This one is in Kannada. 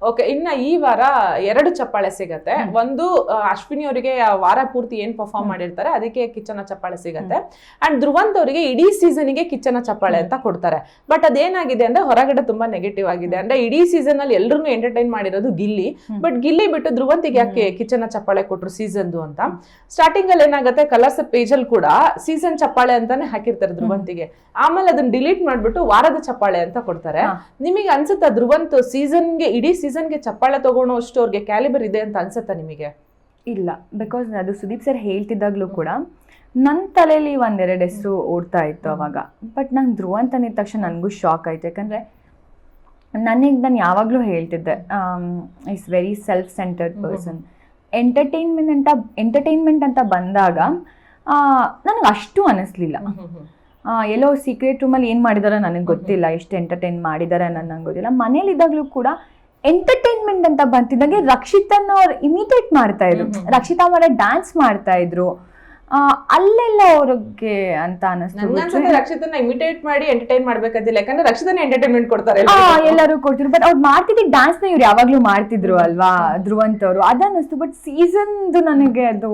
ಓಕೆ, ಇನ್ನ ಈ ವಾರ 2 ಚಪ್ಪಾಳೆ ಸಿಗತ್ತೆ. ಒಂದು ಅಶ್ವಿನಿ ಅವರಿಗೆ ವಾರ ಪೂರ್ತಿ ಏನ್ ಪರ್ಫಾರ್ಮ್ ಮಾಡಿರ್ತಾರೆ ಅದಕ್ಕೆ ಕಿಚ್ಚನ ಚಪ್ಪಾಳೆ ಸಿಗತ್ತೆ. ಅಂಡ್ ಧ್ರುವಂತ್ ಅವರಿಗೆ ಇಡೀ ಸೀಸನ್ಗೆ ಕಿಚ್ಚನ ಚಪ್ಪಾಳೆ ಅಂತ ಕೊಡ್ತಾರೆ. ಬಟ್ ಅದೇನಾಗಿದೆ ಅಂದ್ರೆ ಹೊರಗಡೆ ತುಂಬಾ ನೆಗೆಟಿವ್ ಆಗಿದೆ. ಅಂದ್ರೆ ಇಡೀ ಸೀಸನ್ ಅಲ್ಲಿ ಎಲ್ರು ಎಂಟರ್ಟೈನ್ ಮಾಡಿರೋದು ಗಿಲ್ಲಿ. ಬಟ್ ಗಿಲ್ಲಿ ಬಿಟ್ಟು ಧ್ರುವಂತಿಗೆ ಯಾಕೆ ಕಿಚ್ಚನ ಚಪ್ಪಾಳೆ ಕೊಟ್ರು ಸೀಸನ್ದು ಅಂತ. ಸ್ಟಾರ್ಟಿಂಗ್ ಅಲ್ಲಿ ಏನಾಗುತ್ತೆ, ಕಲರ್ಸ್ ಪೇಜ್ ಅಲ್ಲಿ ಕೂಡ ಸೀಸನ್ ಚಪ್ಪಾಳೆ ಅಂತಾನೆ ಹಾಕಿರ್ತಾರೆ ಧ್ರುವಂತಿಗೆ. ಆಮೇಲೆ ಅದನ್ನ ಡಿಲೀಟ್ ಮಾಡ್ಬಿಟ್ಟು ವಾರದ ಚಪ್ಪಾಳೆ ಅಂತ ಕೊಡ್ತಾರೆ. ನಿಮಗೆ ಅನ್ಸುತ್ತಾ ಧ್ರುವಂತ್ ಸೀಸನ್ಗೆ ಇಡೀ ಸೀಸನ್ಗೆ ಚಪ್ಪಾಳೆ ತಗೊಳ್ಳೋ ಅಷ್ಟು ಅವ್ರಿಗೆ ಕ್ಯಾಲಿಬರ್ ಇದೆ ಅಂತ ಅನ್ಸುತ್ತಾ ನಿಮಗೆ? ಇಲ್ಲ, ಬಿಕಾಸ್ ಅದು ಸುದೀಪ್ ಸರ್ ಹೇಳ್ತಿದ್ದಾಗ್ಲೂ ಕೂಡ ನನ್ನ ತಲೆಯಲ್ಲಿ 1-2 ಹೆಸರು ಓಡ್ತಾ ಇತ್ತು ಅವಾಗ. ಬಟ್ ನಂಗೆ ಧ್ರುವಂತ್ ಅಂದಿದ ತಕ್ಷಣ ನನಗೂ ಶಾಕ್ ಆಯ್ತು. ಯಾಕಂದರೆ ನಾನು ಯಾವಾಗಲೂ ಹೇಳ್ತಿದ್ದೆ, is very self centered person. Entertainment ಅಂತ ಬಂದಾಗ ನನಗೆ ಅಷ್ಟು ಅನ್ನಿಸ್ಲಿಲ್ಲ. ಎಲ್ಲೋ ಸೀಕ್ರೆಟ್ ರೂಮಲ್ಲಿ ಏನು ಮಾಡಿದಾರೋ ನನಗೆ ಗೊತ್ತಿಲ್ಲ, ಎಷ್ಟು ಎಂಟರ್ಟೈನ್ ಮಾಡಿದ್ದಾರೆ ನನಗೆ ಗೊತ್ತಿಲ್ಲ. ಮನೇಲಿದ್ದಾಗಲೂ ಕೂಡ ಎಂಟರ್ಟೈನ್ಮೆಂಟ್ ಅಂತ ಬಂತಿದ್ದಂಗೆ ರಕ್ಷಿತನ ಅವ್ರು ಇಮಿಟೇಟ್ ಮಾಡ್ತಾ ಇದ್ರು, ರಕ್ಷಿತಾ ಅವರ ಡ್ಯಾನ್ಸ್ ಮಾಡ್ತಾ ಇದ್ರು. ಅಲ್ಲೆಲ್ಲ ಅವ್ರಿಗೆ ಅಂತ ಅನಿಸ್ತು, ರಕ್ಷಿತನ ಇಮಿಟೇಟ್ ಮಾಡಿ ಎಂಟರ್ಟೈನ್ ಮಾಡ್ಬೇಕಂತಿಲ್ಲ. ಯಾಕಂದ್ರೆ ರಕ್ಷಿತನ ಎಂಟರ್ಟೈನ್ಮೆಂಟ್ ಕೊಡ್ತಾರೆ, ಎಲ್ಲರೂ ಕೊಡ್ತಿದ್ರು. ಬಟ್ ಅವ್ರು ಮಾಡ್ತಿದ್ದ ಡ್ಯಾನ್ಸ್ ನ ಇವ್ರು ಯಾವಾಗ್ಲೂ ಮಾಡ್ತಿದ್ರು ಅಲ್ವಾ ಧ್ರುವಂತ್ ಅವರು, ಅದನ್ನಿಸ್ತು. ಬಟ್ ಸೀಸನ್ದು ನನಗೆ ಅದು